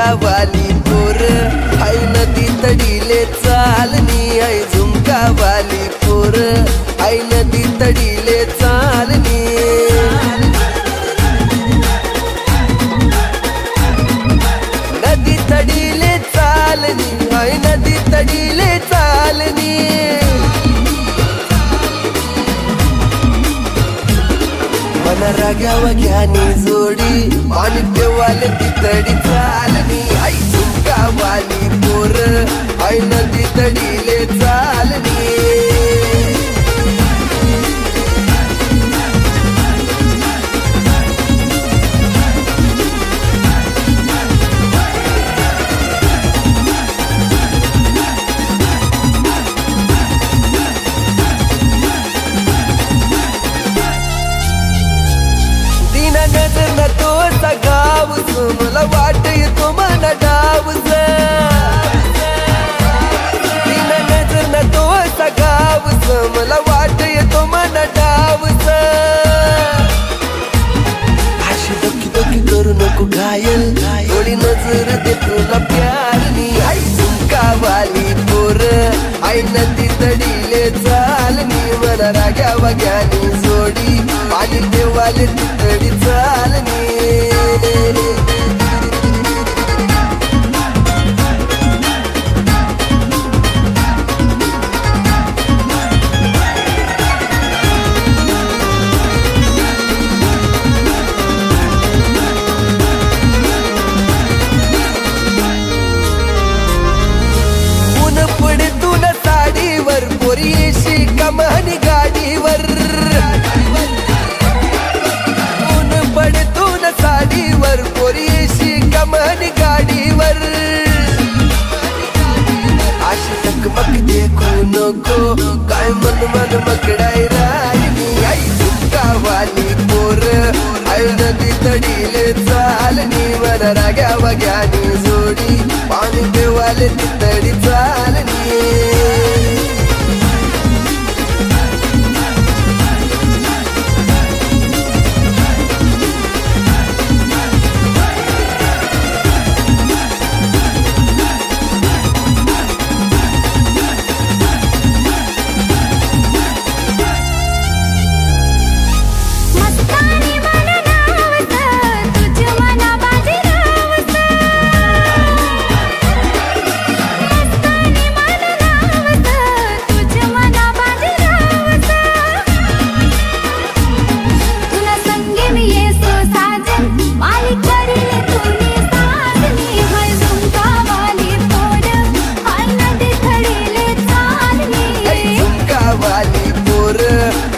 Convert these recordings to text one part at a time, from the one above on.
झुमकावाली पोर आई नदी तडीले चालनी आई झुमकावाली पोर आई नदी तडीले चालनी नदी तडीले चालनी आई नदी तडीले चालनी मन रागावा घ्यानी जोडी पाणी देवाले तितडी चालनी आई झुमकावाली पोर आई नदी तडीले चालनी नजर न तो सगावस मला वाट येतो मन डावस तीन नजर न तो सगावस मला वाट येतो मन डावस अशी दोकी दोकी करू नको घायल थोडी नजर दे तुला प्यारनी आई झुमकावाली पोर आई नदी तडीले चालनी मला राग्या वग्यानी जोडी पाणी देवाले तितडी चालनी ऊन पडे तुला साडीवर पोरी येशी कमानी गाडीवर साडीवर पोरीशी कमानी गाडीवर अशी टकमक देखू नको काय मन मन मकडाय राहिनी आई झुमकावाली पोर आई नदी तडीले चालनी मन राग्या वग्यानी जोडी पाणी देवाले तितडी चालनी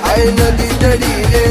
आई नदी तडीले